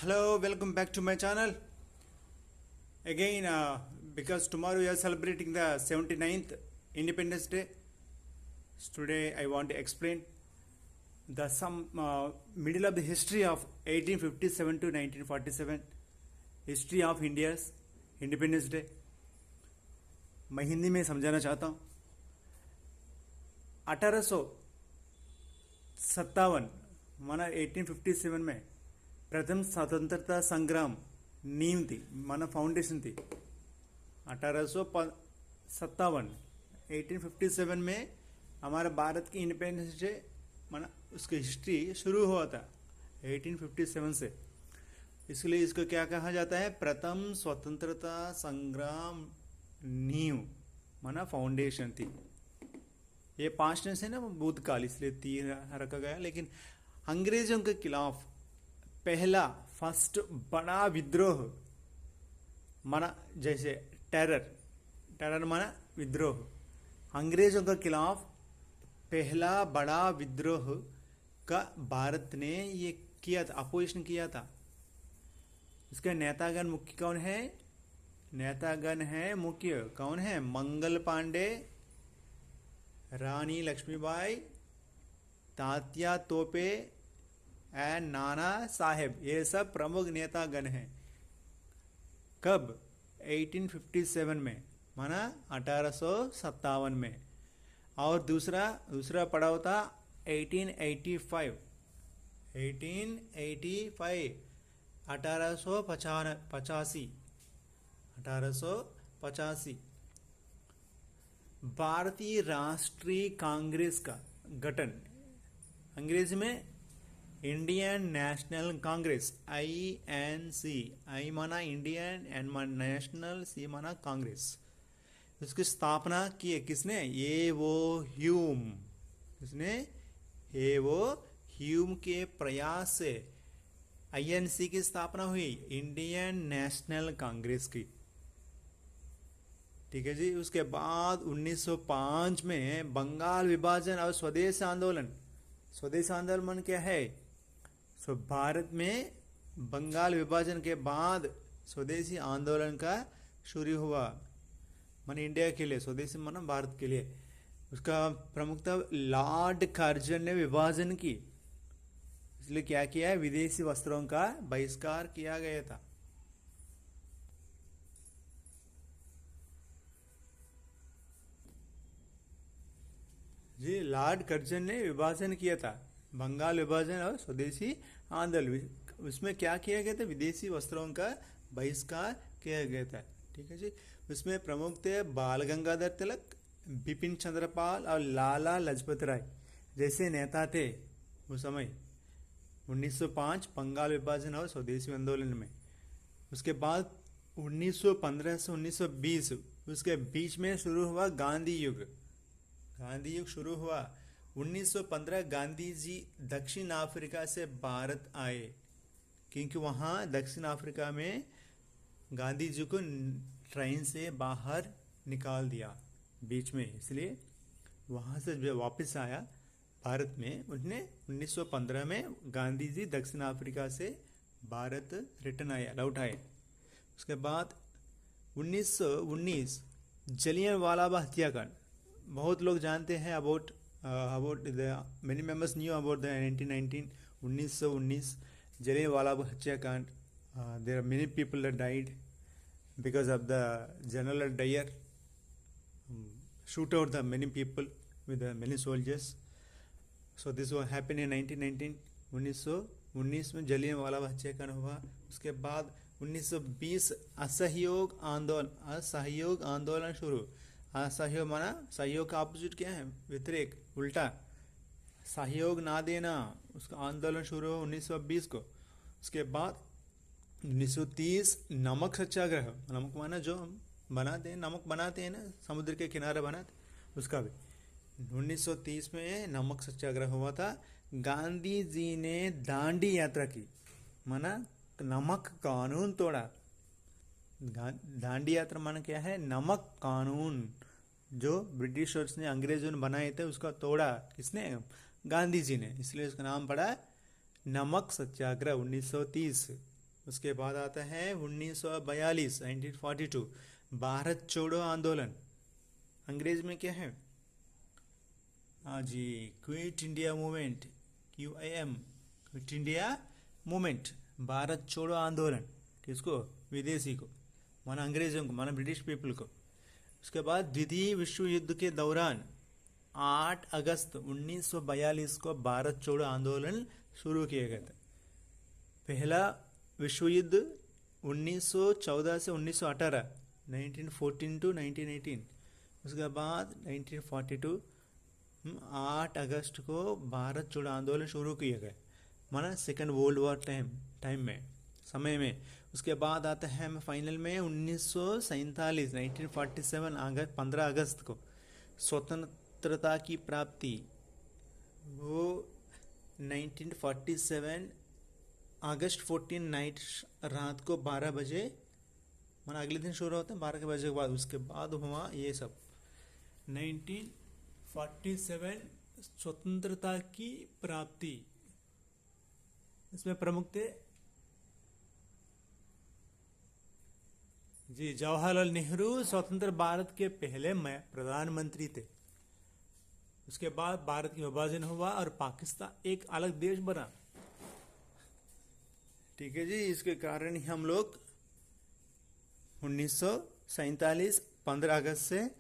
Hello, welcome back to my channel. Again, because tomorrow we are celebrating the 79th Independence Day. So today I want to explain the some middle of the history of 1857 to 1947, history of India's Independence Day. मैं हिंदी में समझाना चाहता हूँ. 1857 माना 1857 में प्रथम स्वतंत्रता संग्राम नींव थी, माना फाउंडेशन थी. 1857 1857 में हमारा भारत की इंडिपेंडेंस डे माना उसकी हिस्ट्री शुरू हुआ था 1857 से. इसलिए इसको क्या कहा जाता है? प्रथम स्वतंत्रता संग्राम नींव माना फाउंडेशन थी. ये पास्ट टेंस है ना, भूतकाल, इसलिए ती रखा गया. लेकिन अंग्रेजों के खिलाफ पहला फर्स्ट बड़ा विद्रोह माना, जैसे टेरर माना विद्रोह, अंग्रेजों के खिलाफ पहला बड़ा विद्रोह का भारत ने ये किया था, अपोजिशन किया था. इसका नेतागण मुख्य कौन है? नेतागण है मुख्य कौन है? मंगल पांडे, रानी लक्ष्मीबाई, तात्या तोपे एंड नाना साहेब. ये सब प्रमुख नेतागण हैं. कब? 1857 में, माना 1857 में. और दूसरा पड़ाव था 1885 1885 भारतीय राष्ट्रीय कांग्रेस का गठन. अंग्रेजी में इंडियन नेशनल कांग्रेस, INC. आई माना इंडियन, एन माना नेशनल, सी माना कांग्रेस. उसकी स्थापना की किसने? एवो ह्यूम. किसने? एवो ह्यूम के प्रयास से INC की स्थापना हुई, इंडियन नेशनल कांग्रेस की. ठीक है जी. उसके बाद 1905 में बंगाल विभाजन और स्वदेश आंदोलन. स्वदेश आंदोलन क्या है? भारत में बंगाल विभाजन के बाद स्वदेशी आंदोलन का शुरू हुआ, माने इंडिया के लिए. स्वदेशी माना भारत के लिए. उसका प्रमुखता लॉर्ड कर्जन ने विभाजन की. इसलिए क्या किया है? विदेशी वस्त्रों का बहिष्कार किया गया था. जी, लॉर्ड कर्जन ने विभाजन किया था, बंगाल विभाजन और स्वदेशी आंदोलन. उसमें क्या किया गया था? विदेशी वस्त्रों का बहिष्कार किया गया था. ठीक है जी. उसमें प्रमुख थे बाल गंगाधर तिलक, बिपिन चंद्रपाल और लाला लाजपत राय जैसे नेता थे उस समय 1905 बंगाल विभाजन और स्वदेशी आंदोलन में. उसके बाद 1915 से 1920 उसके बीच में शुरू हुआ गांधी युग. गांधी युग शुरू हुआ 1915. गांधी जी दक्षिण अफ्रीका से भारत आए, क्योंकि वहां दक्षिण अफ्रीका में गांधी जी को ट्रेन से बाहर निकाल दिया बीच में. इसलिए वहां से जो वापस आया भारत में, उन्हें 1915 में गांधी जी दक्षिण अफ्रीका से भारत रिटर्न आए, लौट आए. उसके बाद 1919 जलियांवाला बाग हत्याकांड. बहुत लोग जानते हैं about the many members knew about the 1919 Jallianwala Bagh हत्याकांड. There are many people that died because of the General Dyer shoot out the many people with the many soldiers. So this was happened in 1919. 1919 में जलियांवाला बाग हत्याकांड हुआ. उसके बाद 1920 असहयोग आंदोलन शुरू. असहयोग माना, सहयोग का ऑपोजिट क्या है? व्यतिरेक, उल्टा. सहयोग ना देना, उसका आंदोलन शुरू हुआ 1920 को. उसके बाद 1930 नमक सत्याग्रह. नमक माना जो हम बनाते हैं, नमक बनाते हैं ना, समुद्र के किनारे बनाते, उसका भी 1930 में नमक सत्याग्रह हुआ था. गांधी जी ने दांडी यात्रा की, माना नमक कानून तोड़ा. दांडी यात्रा माना क्या है? नमक कानून जो ब्रिटिशर्स ने, अंग्रेजों ने बनाए थे, उसका तोड़ा. किसने? गांधी जी ने. इसलिए उसका नाम पड़ा नमक सत्याग्रह 1930. उसके बाद आता है 1942 1942 भारत छोड़ो आंदोलन। अंग्रेज में क्या है? हाँ जी, quit India movement, QIM, quit India movement, भारत छोड़ो आंदोलन। किसको? विदेशी को, माना अंग्रेजों को, माना ब्रिटिश पीपल को। उसके बाद द्वितीय विश्व युद्ध के दौरान 8 अगस्त 1942 को भारत छोड़ो आंदोलन शुरू किया गया था। पहला विश्व युद्ध 1914 से 1918, 1914 टू 1918। उसके बाद 1942 8 अगस्त को भारत छोड़ो आंदोलन शुरू किया गया, माना सेकेंड वर्ल्ड वॉर टाइम में, समय में। उसके बाद आता है फाइनल में 1947 1947 15 अगस्त को स्वतंत्रता की प्राप्ति। वो 1947 अगस्त 14 नाइट, रात को 12 बजे, माना अगले दिन शुरू होता है 12 के बजे के बाद। उसके बाद हुआ ये सब 1947 स्वतंत्रता की प्राप्ति। इसमें प्रमुख थे जी जवाहरलाल नेहरू, स्वतंत्र भारत के पहले प्रधानमंत्री थे। उसके बाद भारत की विभाजन हुआ और पाकिस्तान एक अलग देश बना। ठीक है जी, इसके कारण ही हम लोग 1947 15 अगस्त से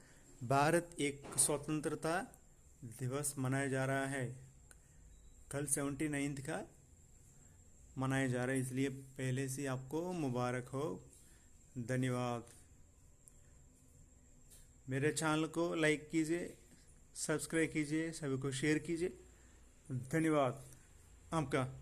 भारत एक स्वतंत्रता दिवस मनाया जा रहा है। कल 79th का मनाया जा रहा है, इसलिए पहले से आपको मुबारक हो। धन्यवाद। मेरे चैनल को लाइक कीजिए, सब्सक्राइब कीजिए, सभी को शेयर कीजिए। धन्यवाद आपका।